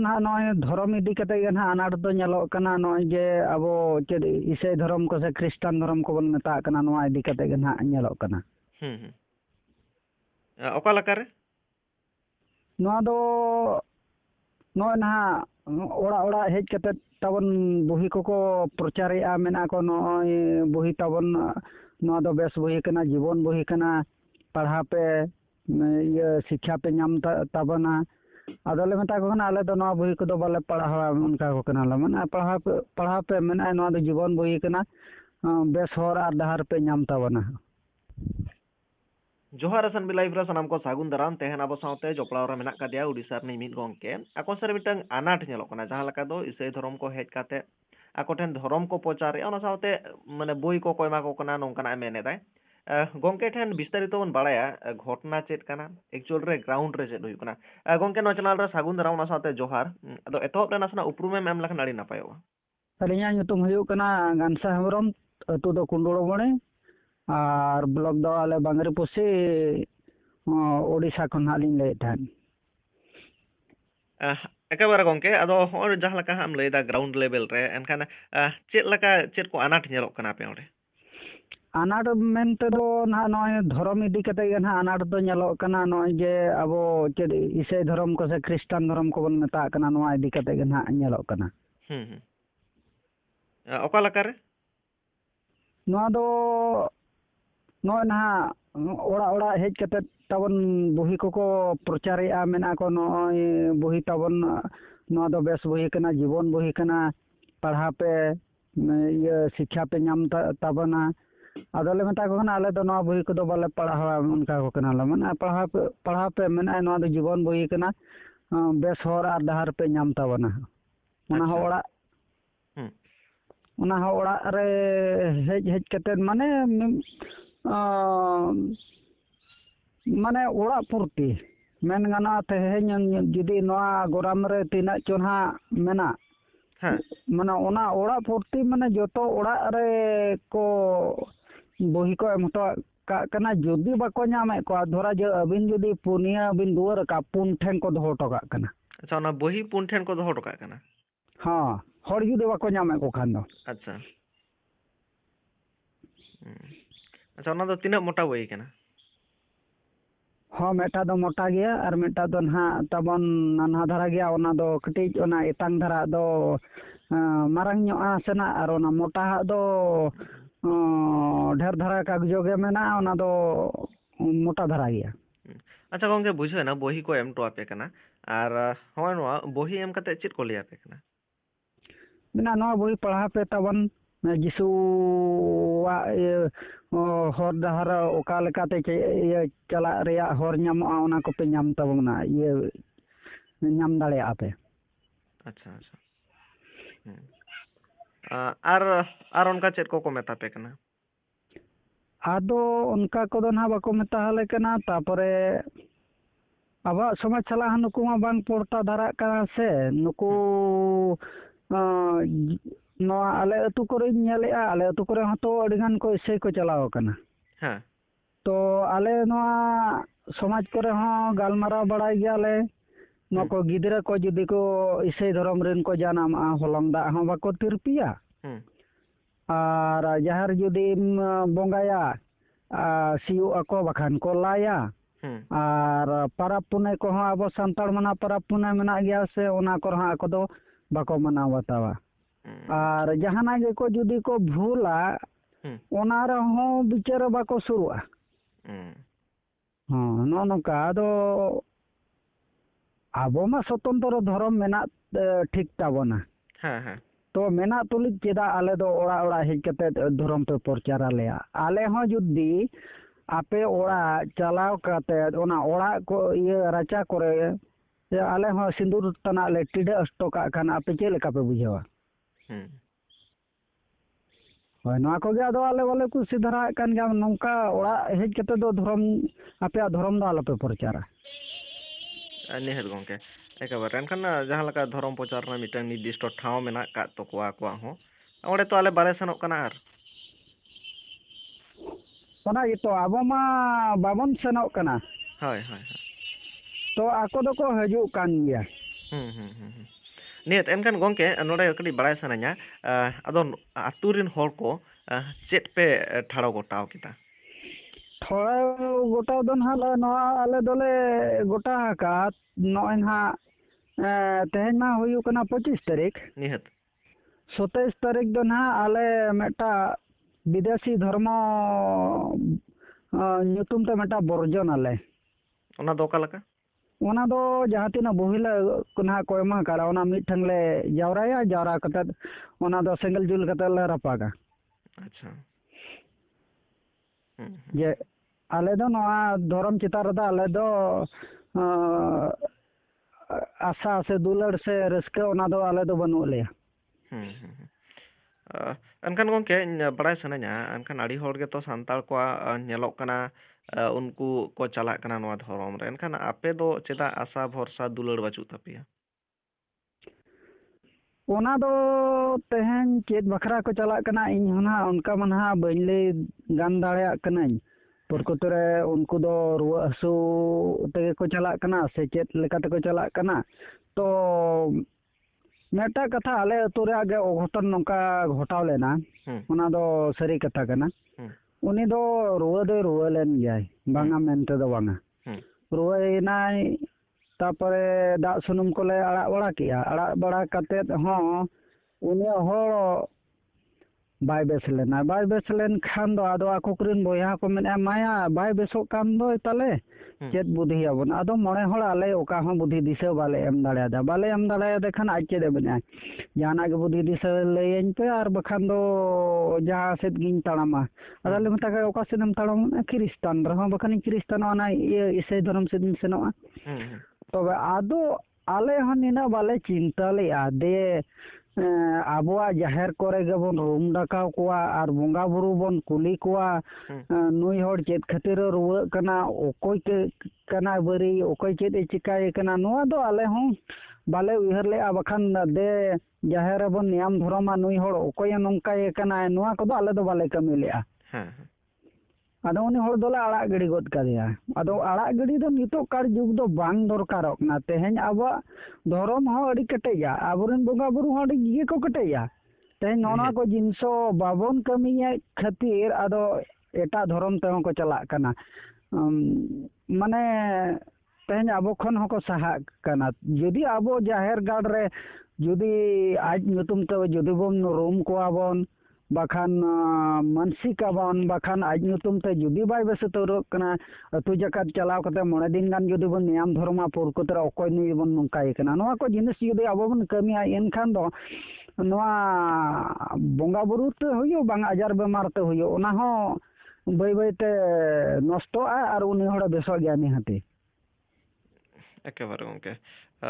ᱱᱟᱦᱟᱜ ᱱᱚᱜᱼᱚᱭ ᱫᱷᱚᱨᱚᱢ ᱤᱫᱤ ᱠᱟᱛᱮ ᱜᱮ ᱱᱟᱦᱟᱜ ᱟᱱᱟᱴ ᱫᱚ ᱧᱮᱞᱚᱜ ᱠᱟᱱᱟ ᱱᱚᱜᱼᱚᱭ ᱡᱮ ᱟᱵᱚ ᱪᱮᱫ ᱤᱥᱟᱹᱭ ᱫᱷᱚᱨᱚᱢ ᱠᱚ ᱥᱮ ᱠᱷᱨᱤᱥᱴᱟᱱ ᱫᱷᱚᱨᱚᱢ ᱠᱚᱵᱚᱱ ᱢᱮᱛᱟᱜ ᱠᱟᱱᱟ ᱱᱚᱣᱟ ᱤᱫᱤ ᱠᱟᱛᱮ ᱜᱮ ᱱᱟᱦᱟᱜ ᱧᱮᱞᱚᱜ ᱠᱟᱱᱟ ᱦᱩᱸ ᱚᱠᱟ ᱞᱮᱠᱟᱨᱮ ᱱᱚᱣᱟ ᱫᱚ ᱱᱚᱜᱼᱚᱭ ᱱᱟᱦᱟᱜ ᱚᱲᱟᱜ ᱚᱲᱟᱜ ᱦᱮᱡ ᱠᱟᱛᱮ ᱛᱟᱵᱚᱱ ᱵᱩᱦᱤ ᱠᱚᱠᱚ ᱯᱨᱚᱪᱟᱨᱮᱜᱼᱟ ᱢᱮᱱᱟᱜ ko ᱱᱚᱜᱼᱚᱭ ᱵᱩᱦᱤ ᱛᱟᱵᱚᱱ ᱱᱚᱣᱟ ᱫᱚ ᱵᱮᱥ ᱵᱩᱦᱤ ᱠᱟᱱᱟ ᱡᱤᱵᱚᱱ ᱵᱩᱦᱤ ᱠᱟᱱᱟ ᱯᱟᱲᱦᱟᱣ ᱯᱮ ᱤᱭᱟᱹ ᱥᱤᱠᱠᱷᱟ ᱯᱮ ᱧᱟᱢ ᱛᱟᱵᱚᱱᱟ ᱟᱫᱚᱞᱮ ᱢᱮᱛᱟ ᱠᱚ ᱠᱟᱱᱟ ᱟᱞᱮ ᱫᱚ ᱱᱚᱣᱟ ᱵᱩᱦᱤ ᱠᱚᱫᱚ ᱵᱟᱞᱮ ᱯᱟᱲᱦᱟᱣᱟ ᱚᱱᱠᱟ ᱠᱚ ᱠᱟᱱᱟᱞᱮ ᱢᱟᱱᱮ ᱯᱟᱲᱦᱟᱣ ᱯᱮ ᱢᱮᱱᱟᱜᱼᱟ ᱱᱚᱣᱟ ᱫᱚ ᱡᱤᱵᱚᱱ ᱵᱩᱦᱤ ᱠᱟᱱᱟ ᱵᱮᱥ ᱦᱚᱨ ᱟᱨ ᱰᱟᱦᱟᱨ ᱯᱮ ᱧᱟᱢ ᱛᱟᱵᱚᱱᱟ जोहार सन बिलाइव रे सनाम को सागुन दाराम तेहन आबो साउते जोपड़ाव रे मेनाक कादिया उड़ीसा रे मिद गंके आको सर मिटंग आनाट नेलो कना जहां लका दो इसाई धर्म को हेज काते आको ठेन धर्म को प्रचार ओना साउते माने बोई को कोयमा को कना नोंकना मेने दाय गंके ठेन विस्तारित बन बाड़ाया घटना चेत कना एक्चुअल रे ग्राउंड रे चेत हुई कना गंके नो चैनल रे सागुन दाराम ओना साउते जोहार अदो एतोप रे नासना उपरुमे एम लखन आड़ी नापायो अलिया nyutum हुई कना गानसा हेमरम अतु दो कुंडोलो बणे और ब्लॉक दो आले बांगरे पोसे ओडिशा खन हालिन ले थान एकेबारे गंके अदो और जहां लका हम लेदा ग्राउंड लेवल रे एनखान चेत लका चेत को अनाट नेलो कना पे ओरे अनाट मेनते दो ना नय धर्म इदी कते गे ना अनाट दो नेलो कना नय जे अबो चेद ईसाई धर्म को से ख्रिस्टान धर्म को बन मेता कना नवा इदी कते गे ना नेलो कना ओका लका रे नवा दो नय ना ओड़ा ओड़ा हेज कते ताबन बुही को प्रचारेआ मेना को नय बुही ताबन नवा दो बेस बुही कना जीवन बुही कना पढ़ा पे ये शिक्षा पे नाम ताबना आदले मेता को कना आले दो नवा बुही को दो बाले पढ़ावा उनका को कना ल माने पढ़ा पे मेना नवा दो जीवन बुही कना बेस हर आर डहार पे नाम ताबना ओना हो ओड़ा रे हेज हेज कते माने माने ओड़ा पुरती मेन गाना तेहेन जुदी नवा गोराम रे तिना चोना मेना माने ओना ओड़ा पुरती माने जोतो ओड़ा रे को बही को एमतो का कना जुदी बाको नामे को धरा जे अबिन जुदी पुनिया अबिन दुआर का पुन ठेन को दोहो टका कना अच्छा ओना बही पुन ठेन को दोहो टका कना हां हर जुदी बाको नामे को खान दो अच्छा अच्छा ओना दो तिना मोटा बही कना हाँ मेटा दो मोटा गया और मेटा दो ना तबन नाना धारा गया ओना दो कटिज ओना इतांग धारा दो मारंग ᱧᱚᱜᱼᱟ सेना और ओना मोटा दो ढेर धारा कागजो गे मेना ओना दो मोटा धारा गया अच्छा गंगे बुझे ना बही को एम तो आपे कना और होय नो बही एम कते चित को लिया पे कना मेना नो बही पढ़ा पे तबन जिसु हर डहार ओका लेकाते ये चला रेया हर ᱧᱟᱢᱚᱜᱼᱟ ओना को पे ᱧᱟᱢ तबना ये ᱧᱟᱢ दाड़ेया पे अच्छा अच्छा आर उनका चेत को मेता पे कना आदो उनका को ना बाको मेता हले कना तापरे आबा समाज चला नुकु मा बांग पोर्टा धारा कना से नुकु नवा आले अतु करे नेलेआ आले अतु करे हतो अडिगान को इसे को चलाओ कना हां तो आले नवा समाज करे हां गालमारा बड़ाई गयाले नको गिदरा को जुदी को इसे धर्म रेन को जानाम हलंग दा हां बाको तिरपिया और जहर जुदी बोंगाया सियो अको बखान को लाया और परब पुने को हां अब संताल मना परब पुने मेना गया से ओना को हां को दो बाको मना बतावा और जहाना गे को जुदी को भूला ओना रे हो बिचार बाको शुरुआ हां नो नका दो आबो मा स्वतंत्र धर्म मेना ठीक ताबोना हां तो मेना तुली चेदा आले दो ओड़ा ओड़ा हेज कते धर्म पे प्रचार आलेया आले हो जुदी आपे ओड़ा चलाव कते ओना ओड़ा को ये राचा करे आले हो सिंदूर तना ले टिडे अष्टका खान आपे चे लेका पे बुझावा होय नवा को गे दो आले वाले को सिधरा कान गा नौका ओड़ा हेज कते दो धर्म आपे धर्म दो आले पे प्रचार निहर गंके एकेबारे एनखान जहां लका धर्म प्रचार ना मिटन निर्दिष्ट ठाव मेना का तो को हो ओडे तो आले बारे सनोक कना आर ओना ये तो आबो मा बाबन सनोक कना हाय हाय तो आको दो को हजू कान गया Niat enkan gongke node kadi barai sananya adon aturin hor ko chet pe tharo gotao kita. ᱴᱷᱚᱲᱟ ᱜᱚᱴᱟ ᱫᱚ ᱱᱟᱦᱟᱜ ᱱᱚᱣᱟ ᱟᱞᱮ ᱫᱚᱞᱮ ᱜᱚᱴᱟ ᱟᱠᱟᱫ ᱱᱚᱜᱼᱚᱭ ᱱᱟᱦᱟᱜ ᱛᱮᱦᱮᱧ ᱢᱟ ᱦᱩᱭᱩᱜ ᱠᱟᱱᱟ 25 ᱛᱟᱹᱨᱤᱠᱷ Nihat. 27 ᱛᱟᱹᱨᱤᱠᱷ ᱫᱚ ᱱᱟᱦᱟᱜ ᱟᱞᱮ ᱢᱤᱫᱴᱟᱝ ᱵᱤᱫᱮᱥᱤ ᱫᱷᱚᱨᱢᱚ ᱧᱩᱛᱩᱢ ᱛᱮ ᱢᱤᱫᱴᱟᱝ ᱵᱚᱨᱡᱚᱱ ᱟᱞᱮ Ona do kalaka? ᱚᱱᱟ ᱫᱚ ᱡᱟᱦᱟᱸ ᱛᱤᱱᱟᱹᱜ ᱵᱚᱦᱤᱞᱟ ᱱᱟᱦᱟᱜ ᱠᱚ ᱮᱢᱟ ᱠᱟᱫᱟ ᱚᱱᱟ ᱢᱤᱫᱴᱷᱮᱱ ᱞᱮ ᱡᱟᱣᱨᱟᱭᱟ ᱡᱟᱣᱨᱟ ᱠᱟᱛᱮᱫ ᱚᱱᱟ ᱫᱚ ᱥᱮᱸᱜᱮᱞ ᱡᱩᱞ ᱠᱟᱛᱮᱫ ᱞᱮ ᱨᱟᱯᱟᱜᱟ. Acha. ᱡᱮ ᱟᱞᱮ ᱫᱚ ᱱᱚᱣᱟ ᱫᱷᱚᱨᱚᱢ ᱪᱮᱛᱟᱱ ᱨᱮᱫᱚ ᱟᱞᱮ ᱫᱚ ᱟᱥᱟ ᱥᱮ ᱫᱩᱞᱟᱹᱲ ᱥᱮ ᱨᱟᱹᱥᱠᱟᱹ ᱚᱱᱟ ᱫᱚ ᱟᱞᱮ ᱫᱚ ᱵᱟᱹᱱᱩᱜ ᱞᱮᱭᱟ. Enkan gongke barai sananya enkan adi hor geto santal ko nyelok kana unku ko chalak kana noa dhorom re enkan ape do cheda asa bhorsa dular bachuk tapia. ᱚᱱᱟ ᱫᱚ ᱛᱮᱦᱮᱧ ᱪᱮᱫ ᱵᱟᱠᱷᱨᱟ ᱠᱚ ᱪᱟᱞᱟᱜ ᱠᱟᱱᱟ ᱤᱧ ᱦᱚᱸ ᱱᱟᱦᱟᱜ ᱚᱱᱠᱟ ᱢᱟ ᱱᱟᱦᱟᱜ ᱵᱟᱹᱧ ᱞᱟᱹᱭ ᱜᱟᱱ ᱫᱟᱲᱮᱭᱟᱜ ᱠᱟᱹᱱᱟᱹᱧ ᱯᱨᱚᱠᱚᱛ ᱨᱮ ᱩᱱᱠᱩ ᱫᱚ ᱨᱩᱣᱟᱹ ᱦᱟᱹᱥᱩ ᱛᱮᱜᱮ ᱠᱚ ᱪᱟᱞᱟᱜ ᱠᱟᱱᱟ ᱥᱮ ᱪᱮᱫ ᱞᱮᱠᱟ ᱛᱮᱠᱚ ᱪᱟᱞᱟᱜ ᱠᱟᱱᱟ ᱛᱚ ᱢᱤᱫᱴᱟᱝ ᱠᱟᱛᱷᱟ ᱟᱞᱮ ᱟᱹᱛᱩ ᱨᱮᱭᱟᱜ ᱜᱮ ᱚᱜᱷᱚᱴᱚᱱ ᱱᱚᱝᱠᱟ ᱜᱷᱚᱴᱟᱣ ᱞᱮᱱᱟ ᱚᱱᱟ ᱫᱚ ᱥᱟᱹᱨᱤ ᱠᱟᱛᱷᱟ ᱠᱟᱱᱟ ᱩᱱᱤ ᱫᱚ ᱨᱩᱣᱟᱹ ᱫᱚᱭ ᱨᱩᱣᱟᱹ ᱞᱮᱱ ᱜᱮᱭᱟᱭ ᱵᱟᱝᱟ ᱢᱮᱱᱛᱮ ᱫᱚ ᱵᱟᱝᱟ ᱨᱩᱣᱟᱹᱭᱮᱱᱟᱭ ᱛᱟᱯᱚᱨᱮ ᱫᱟᱜ ᱥᱩᱱᱩᱢ ᱠᱚᱞᱮ ᱟᱲᱟᱜ ᱵᱟᱲᱟ ᱠᱮᱜᱼᱟ ᱟᱲᱟᱜ ᱵᱟᱲᱟ ᱠᱟᱛᱮᱫ ᱦᱚᱸ ᱩᱱᱤ ᱦᱚᱲ ᱵᱟᱭ ᱵᱮᱥ ᱞᱮᱱᱟ ᱵᱟᱭ ᱵᱮᱥ ᱞᱮᱱᱠᱷᱟᱱ ᱫᱚ ᱟᱫᱚ ᱟᱠᱚ ᱠᱚᱨᱮᱱ ᱵᱚᱭᱦᱟ ᱠᱚ ᱢᱮᱱᱮᱜᱼᱟ ᱢᱟᱭᱟ ᱵᱟᱭ ᱵᱮᱥᱚᱜ ᱠᱟᱱ ᱫᱚᱭ ᱛᱟᱞᱮ ᱪᱮᱫ ᱵᱩᱫᱷᱤᱭᱟᱵᱚᱱ ᱟᱫᱚ ᱢᱚᱬᱮ ᱦᱚᱲ ᱟᱞᱮ ᱚᱠᱟ ᱦᱚᱸ ᱵᱩᱫᱷᱤ ᱫᱤᱥᱟᱹ ᱵᱟᱞᱮ ᱮᱢ ᱫᱟᱲᱮᱭᱟᱫᱟ ᱠᱷᱟᱱ ᱟᱡ ᱪᱮᱫ ᱮ ᱢᱮᱱᱮᱜᱼᱟ ᱡᱟᱦᱟᱱᱟᱜ ᱜᱮ ᱵᱩᱫᱷᱤ ᱫᱤᱥᱟᱹ ᱞᱟᱹᱭᱟᱹᱧ ᱯᱮ ᱟᱨ ᱵᱟᱠᱷᱟᱱ ᱫᱚ ᱡᱟᱦᱟᱸ ᱥᱮᱫ ᱜᱤᱧ ᱛᱟᱲᱟᱢᱟ ᱟᱫᱚ ᱞᱮ ᱢᱮᱛᱟᱜ ᱚᱠᱟ ᱥᱮᱫ ᱮᱢ ᱛᱟᱲᱟᱢᱟ ᱠᱷᱨᱤᱥᱴᱟᱱ ᱨᱮᱦᱚᱸ ᱵᱟᱠᱷᱟᱱ ᱠᱷᱨᱤᱥᱴᱟᱱᱚᱜᱼᱟ ᱚᱱᱟ ᱤᱥᱟᱹᱭ ᱫᱷᱚᱨᱚᱢ ᱥᱮᱫ ᱤᱧ ᱥᱮᱱᱚᱜᱼᱟ ᱛᱚᱵᱮ ᱟᱫᱚ ᱟᱞᱮ ᱦᱚᱸ ᱱᱤᱱᱟᱹᱜ ᱵᱟᱞᱮ ᱪᱤᱱᱛᱟᱹ ᱞᱮᱜᱼᱟ ᱫᱮ ᱟᱵᱚᱣᱟᱜ ᱡᱟᱦᱮᱨ ᱠᱚᱨᱮ ᱜᱮᱵᱚᱱ ᱨᱩᱢ ᱰᱟᱠᱟᱣ ᱠᱚᱣᱟ ᱟᱨ ᱵᱚᱸᱜᱟ ᱵᱩᱨᱩ ᱵᱚᱱ ᱠᱩᱞᱤ ᱠᱚᱣᱟ ᱱᱩᱭ ᱦᱚᱲ ᱪᱮᱫ ᱠᱷᱟᱹᱛᱤᱨ ᱨᱩᱣᱟᱹᱜ ᱠᱟᱱᱟ ᱚᱠᱚᱭ ᱠᱟᱱᱟ ᱵᱟᱹᱨᱤ ᱚᱠᱚᱭ ᱪᱮᱫ ᱮ ᱪᱤᱠᱟᱹᱭᱮ ᱠᱟᱱᱟ ᱱᱚᱣᱟ ᱫᱚ ᱟᱞᱮ ᱦᱚᱸ ᱵᱟᱞᱮ ᱩᱭᱦᱟᱹᱨ ᱞᱮᱜᱼᱟ ᱵᱟᱠᱷᱟन ᱫᱮ ᱡᱟᱦᱮᱨ ᱨᱮᱵᱚᱱ ᱧᱟᱢ ᱫᱷᱚᱨᱚᱢᱟ ᱱᱩᱭ ᱦᱚᱲ ᱚᱠᱚᱭᱮ ᱱᱚᱝᱠᱟᱭᱮ ᱠᱟᱱᱟ ᱱᱚᱣᱟ ᱠᱚᱫᱚ ᱟᱞᱮ ᱫᱚ ᱵᱟᱞᱮ ᱠᱟᱹᱢᱤ ᱞᱮᱜᱼᱟ ᱟᱫᱚ ᱩᱱᱤ ᱦᱚᱲ ᱫᱚᱞᱮ ᱟᱲᱟᱜ ᱜᱤᱰᱤ ᱜᱚᱫ ᱠᱟᱫᱮᱭᱟ ᱟᱫᱚ ᱟᱲᱟᱜ ᱜᱤᱰᱤ ᱫᱚ ᱱᱤᱛᱚᱜ ᱠᱟᱨ ᱡᱩᱜᱽ ᱫᱚ ᱵᱟᱝ ᱫᱚᱨᱠᱟᱨᱚᱜ ᱠᱟᱱᱟ ᱛᱮᱦᱮᱧ ᱟᱵᱚᱣᱟᱜ ᱫᱷᱚᱨᱚᱢ ᱦᱚᱸ ᱟᱹᱰᱤ ᱠᱮᱴᱮᱡᱟ ᱟᱵᱚᱨᱮᱱ ᱵᱚᱸᱜᱟ ᱵᱩᱨᱩ ᱦᱚᱸ ᱟᱹᱰි ᱜᱮ ᱠᱚ ᱠᱮᱴᱮᱡᱟ ᱛᱮᱦᱮᱧ ᱱᱚᱣᱟ ᱠᱚ ᱡᱤᱱᱤᱥ ᱵᱟᱵᱚᱱ ᱠᱟᱹᱢᱤᱭᱮᱫ ᱠᱷᱟᱹᱛᱤᱨ ᱟᱫᱚ ᱮᱴᱟᱜ ᱫᱷᱚᱨᱚᱢ ᱛᱮᱦᱚᱸ ᱠᱚ ᱪᱟᱞᱟᱜ ᱠᱟᱱᱟ ᱢᱟᱱᱮ ᱛᱮᱦᱮᱧ ᱟᱵᱚ ᱠᱷᱚᱱ ᱦᱚᱸᱠᱚ ᱥᱟᱦᱟᱜ ᱠᱟᱱᱟ ᱡᱩᱫᱤ ᱟᱵᱚ ᱡᱟᱦᱮᱨ ᱜᱟᱲ ᱨᱮ ᱡᱩᱫᱤ ᱟᱡ ᱧᱩᱛᱩᱢ te ᱡᱩᱫᱤ ᱵᱚᱱ ᱨᱩᱢ ᱠᱚᱣᱟ ᱵᱚᱱ ᱵᱟᱠᱷᱟᱱ ᱢᱟᱱᱥᱤᱠᱟᱵᱚᱱ ᱵᱟᱠᱷᱟन ᱟᱡ ᱧᱩᱛᱩᱢ te ᱡᱩᱫᱤ ᱵᱟᱭ ᱵᱮᱥ ᱩᱛᱟᱹᱨᱚᱜ ᱠᱟᱱᱟ ᱟᱹᱛᱩ ᱡᱟᱠᱟᱛ ᱪᱟᱞᱟᱣ ᱠᱟᱛᱮ 9 ᱫᱤᱱ ᱜᱟᱱ ᱡᱩᱫᱤ ᱵᱚᱱ ᱧᱟᱢ ᱫᱷᱚᱨᱚᱢᱟ ᱯᱨᱚᱠᱚᱛ ᱨᱮ ᱚᱠᱚᱭ ᱱᱩᱭ ᱵᱚᱱ ᱱᱚᱝᱠᱟᱭ ᱠᱟᱱᱟ ᱱᱚᱣᱟ ᱠᱚ ᱡᱤᱱᱤᱥ ᱡᱩᱫᱤ ᱟᱵᱚ ᱵᱚᱱ ᱠᱟᱹᱢᱤᱭᱟ ᱮᱱᱠᱷᱟᱱ ᱫᱚ ᱱᱚᱣᱟ ᱵᱚᱸᱜᱟ ᱵᱩᱨᱩ te ᱦᱩᱭᱩᱜ ᱵᱟᱝ ᱟᱡᱟᱨ ᱵᱮᱢᱟᱨ te ᱦᱩᱭᱩᱜ ᱚᱱᱟ ᱦᱚᱸ ᱵᱟᱹᱭ ᱵᱟᱹᱭᱛᱮ ᱱᱚᱥᱴᱚᱜᱼᱟ ᱟᱨ ᱩᱱᱤ ᱦᱚᱲ ᱵᱮᱥᱚᱜ ᱜᱮᱭᱟ ᱱᱤᱦᱟᱹᱛᱤ एकेबारे गंके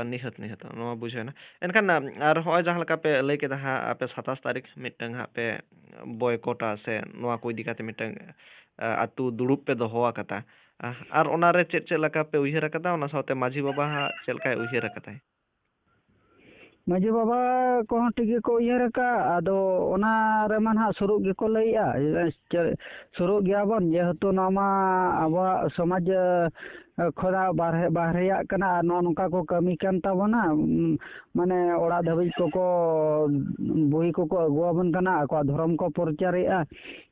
निहत नोआ बुझेना एनखान आर होय जहां लका पे लay केदा हा पे 27 तारीख मिटंग हा पे बॉयकॉटा से नोआ को इदी काते मिटंग आतु दुड़ुप पे दोहोआ कता आर ओना रे चेत चेत लका पे उहिरा कता ओना साथे माझी बाबा हा चेल काय उहिरा कता ᱢᱟᱹᱡᱷᱤ ᱵᱟᱵᱟ ᱠᱚᱦᱚᱸ ᱴᱷᱤᱠ ᱜᱮᱠᱚ ᱩᱭᱦᱟᱹᱨ ᱟᱠᱟᱫ ᱟᱫᱚ ᱚᱱᱟ ᱨᱮᱢᱟ ᱱᱟᱦᱟᱜ ᱥᱩᱨᱩᱜ ᱜᱮᱠᱚ ᱞᱟᱹᱭᱮᱜᱼᱟ ᱥᱩᱨᱩᱜ ᱜᱮᱭᱟᱵᱚᱱ ᱡᱮᱦᱮᱛᱩ ᱱᱚᱣᱟ ᱢᱟ ᱟᱵᱚᱣᱟᱜ ᱥᱚᱢᱟᱡᱽ ᱠᱷᱚᱱᱟᱜ ᱵᱟᱨᱦᱮᱭᱟᱜ ᱠᱟᱱᱟ ᱟᱨ ᱱᱚᱝᱠᱟ ᱠᱚ ᱠᱟᱹᱢᱤ ᱠᱟᱱ ᱛᱟᱵᱚᱱᱟ ᱢᱟᱱᱮ ᱚᱲᱟᱜ ᱫᱷᱟᱹᱵᱤᱡ ᱠᱚᱠᱚ ᱵᱩᱦᱤ ᱠᱚᱠᱚ ᱟᱹᱜᱩᱣᱟᱵᱚᱱ ᱠᱟᱱᱟ ᱟᱠᱚᱣᱟᱜ ᱫᱷᱚᱨᱚᱢ ko ᱯᱚᱨᱪᱟᱨᱮᱜᱼᱟ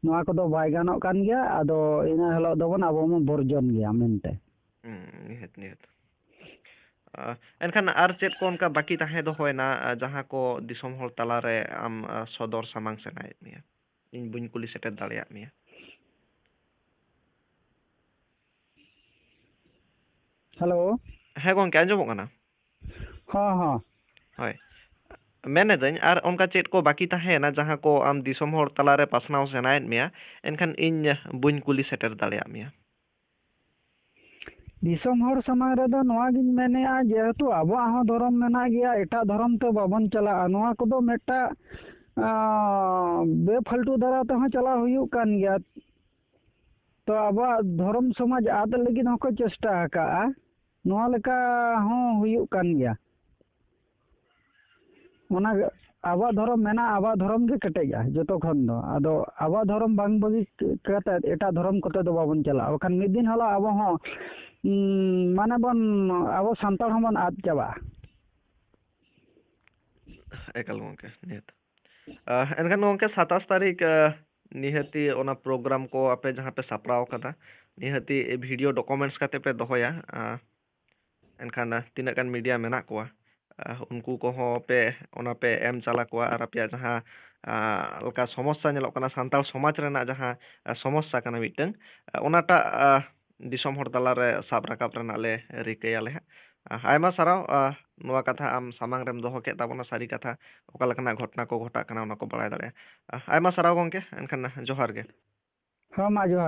ᱱᱚᱣᱟ ᱠᱚᱫᱚ ᱵᱟᱭ ᱜᱟᱱᱚᱜ ᱠᱟᱱ ᱜᱮᱭᱟ ᱟᱫᱚ ᱤᱱᱟᱹ ᱦᱤᱞᱳᱜ ᱫᱚᱵᱚᱱ ᱟᱵᱚ ᱢᱟ ᱵᱚᱨᱡᱚᱱ ᱜᱮᱭᱟ ᱢᱮᱱᱛᱮ निहत एनखान आर चेत को उनका बाकी ताहे दो होयना जहां को दिसोम हॉल तला रे आम सदर सामांग सेनाय मिया इन बुñ कुली सेटे दाड़िया मिया हेलो हे गंके आंजमो कना हाँ हाँ होय मेने दኝ आर उनका चेत को बाकी ताहे ना जहां को आम दिसोम हॉल तला रे पासनाव सेनाय मिया एनखान इन बुñ कुली सेटे दाड़िया मिया दिसोम हर समाज रेदो नोआ गिन मेनेआ जेहेतु आबोआग हों धर्म मेना गया एटा धर्म तो बाबन चला नोआ कोदो मेटा बेफालतू द्वारा तेहों चला हुयुग कान गया तो आबोआग धर्म समाज आद लगिन होको चेष्टा आकाआ नोआ लेका हों हुयुग कान गया ओना आबा धर्म मेना आबा धर्म के कटेजा जतो खन दो आदो आबा धर्म बांग बगी कते एटा धर्म कते दो बाबन चला बखान मिद दिन हला आबो हों माने बन आबो सांताल हबन आद चाबा ekal gongke nihat enkan gongke 27 tarik nihati ona program ko ape jaha pe sapraw kada nihati video documents kate pe dohoya enkan tina kan media menak ko unku ko ho pe ona pe em chala ko ar apya jaha leka समस्या nyelok kana santal somaj rena jaha समस्या kana miteng onata disom hor talare sab rakap rena le rikayale ayma sarau noa katha am samang rem doho ke tabona sari katha okala kana घटना ko घटा kana ona ko balai dare ayma sarau gongke enkan johar ge हाँ मा जोहार